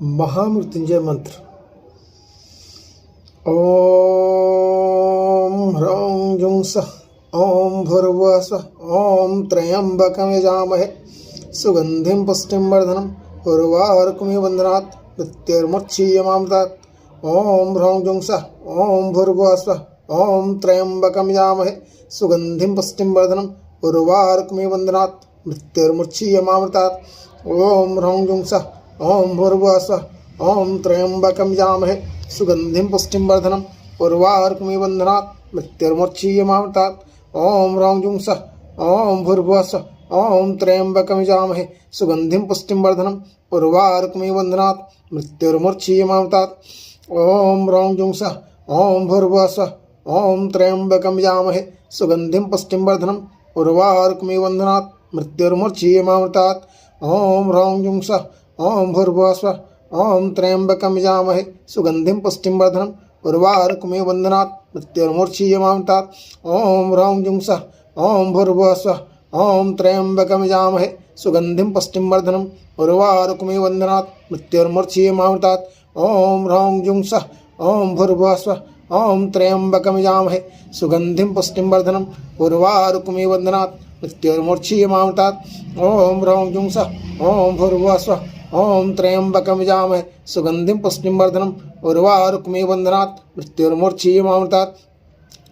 महामृत्युंजय मंत्र। ओम ह्रौं जुं सः ओम भूर्भुवः स्वः ओम त्र्यंबकं यजामहे सुगंधिं पुष्टिं वर्धनम् उर्वारुकमिव बन्धनात् मृत्युर्मुक्षीयमामृतात्। ओम ह्रौं जुं सः ओम भूर्भुवः स्वः ओम त्र्यंबकं यजामहे सुगंधिं पुष्टिं वर्धनम् उर्वारुकमिव बन्धनात् मृत्युर्मुक्षीयमामृतात्। ओम ह्रौं जुं सः ओम भूर्भुवः स्वः ओम त्र्यंबकं यजामहे सुगंधिं पुष्टिं वर्धनम् उर्वारुकमिव बन्धनात् मृत्युर्मुक्षीयमामृतात्। ओम ह्रौं जुं सः ओम भूर्भुवः स्वः ओम त्र्यंबकं यजामहे सुगंधिं पुष्टिं वर्धनम् उर्वारुकमिव बन्धनात् मृत्युर्मुक्षीयमामृतात्। ओम ह्रौं जुं सः ओम भूर्भुवः स्वः ओम त्र्यंबकं यजामहे सुगंधिं पुष्टिं वर्धनम् उर्वारुकमिव बन्धनात् मृत्युर्मुक्षीयमामृतात्। ओम ह्रौं जुं सः ओम भूर्भुवः स्वः ओम त्र्यंबकं यजामहे सुगंधिं पुष्टिं वर्धनम् उर्वारुकमिव बन्धनात् मृत्युर्मुक्षीयमामृतात्। ओम ह्रौं जुं सः ओम भूर्भुवः स्वः ओम त्र्यंबकं यजामहे सुगंधिं पुष्टिं वर्धनम् उर्वारुकमिव बन्धनात् मृत्युर्मुक्षीयमामृतात्। ओम ह्रौं जुं सः ओम भूर्भुवः स्वः ओम त्र्यंबकं यजामहे सुगंधिं पुष्टिं वर्धनम् उर्वारुकमिव बन्धनात् मृत्युर्मुक्षीयमामृतात्। ओम ह्रौं जुं सः ओम भूर्भुवः स्वः ओम त्र्यंबकं यजामहे सुगंधिं पुष्टिं वर्धनम् उर्वारुकमिव बन्धनात् मृत्युर्मुक्षीयमामृतात्।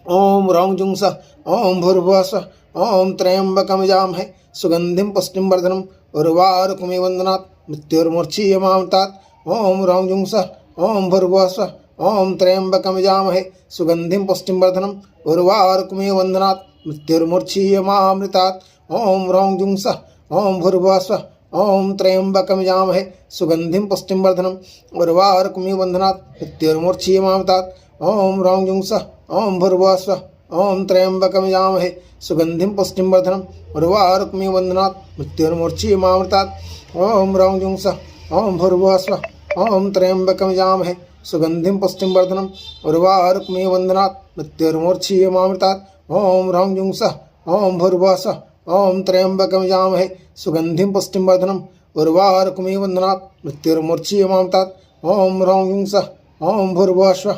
ओम ह्रौं जुं सः ओम भूर्भुवः स्वः ओम त्र्यंबकं यजामहे सुगंधिं पुष्टिं वर्धनम् उर्वारुकमिव बन्धनात् मृत्युर्मुक्षीयमामृतात्। ओम ह्रौं जुं सः ओम भूर्भुवः स्वः ओम त्र्यंबकं यजामहे सुगंधिं पुष्टिं वर्धनम् उर्वारुकमिव बन्धनात् मृत्युर्मुक्षीयमामृतात्। ओम ह्रौं जुं सः ओम भूर्भुवः स्वः ओम त्र्यंबकं यजामहे सुगंधिं पुष्टिं वर्धनम् उर्वारुकमिव बन्धनात् मृत्युर्मुक्षीयमामृतात्। ओम ह्रौं जुं सः ओम भूर्भुवः स्वः ओम त्र्यंबकं यजामहे सुगंधिं पुष्टिं वर्धनम् उर्वारुकमिव बन्धनात् मृत्युर्मुक्षीयमामृतात्। ओम ह्रौं जुं सः ओम भूर्भुवः स्वः ओम त्र्यंबकं यजामहे सुगंधिं पुष्टिं वर्धनम् उर्वारुकमिव बन्धनात् मृत्युर्मुक्षीयमामृतात्। ओम ह्रौं जुं सः ओम भूर्भुवः स्वः ओम त्र्यंबकं यजामहे सुगंधिं पुष्टिं वर्धनम् उर्वारुकमिव बन्धनात् मृत्युर्मुक्षीयमामृतात्। ओम ह्रौं जुं सः ओम भूर्भुवः स्वः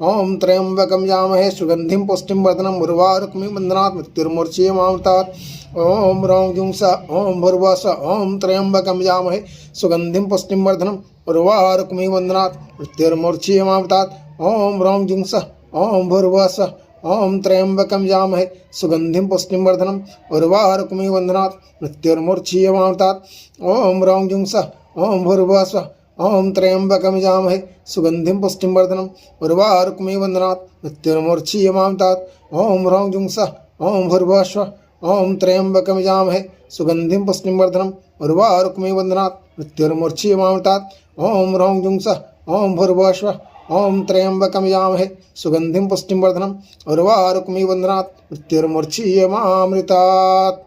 ओम त्र्यंबकं यजामहे सुगंधिं पुष्टिं वर्धनम् उर्वारुकमिव बन्धनात् मृत्युर्मुक्षीयमामृतात्। ओम ह्रौं जुं सः ओम भूर्भुवः स्वः ओम त्र्यंबकं यजामहे सुगंधिं पुष्टिं वर्धनम् उर्वारुकमिव बन्धनात् मृत्युर्मुक्षीयमामृतात्। ओम ह्रौं जुं सः ओम भूर्भुवः स्वः ओम त्र्यंबकं यजामहे सुगंधिं पुष्टिं वर्धनम् उर्वारुकमिव बन्धनात् मृत्युर्मुक्षीयमामृतात्। ओम ह्रौं जुं सः ओम भूर्भुवः स्वः ओम त्र्यंबकं यजामहे सुगंधिं पुष्टिं वर्धनम् उर्वारुकमिव बन्धनात् मृत्युर्मुक्षीयमामृतात्। ओम ह्रौं जुं सः ओम भूर्भुवः स्वः ओम त्र्यंबकं यजामहे सुगंधिं पुष्टिं वर्धनम् उर्वारुकमिव बन्धनात् मृत्युर्मुक्षीयमामृतात्। ओम ह्रौं जुं सः ओम भूर्भुवः स्वः ओम त्र्यंबकं यजामहे सुगंधिं पुष्टिं वर्धनम् उर्वारुकमिव बन्धनात् मृत्युर्मुक्षीयमामृतात्।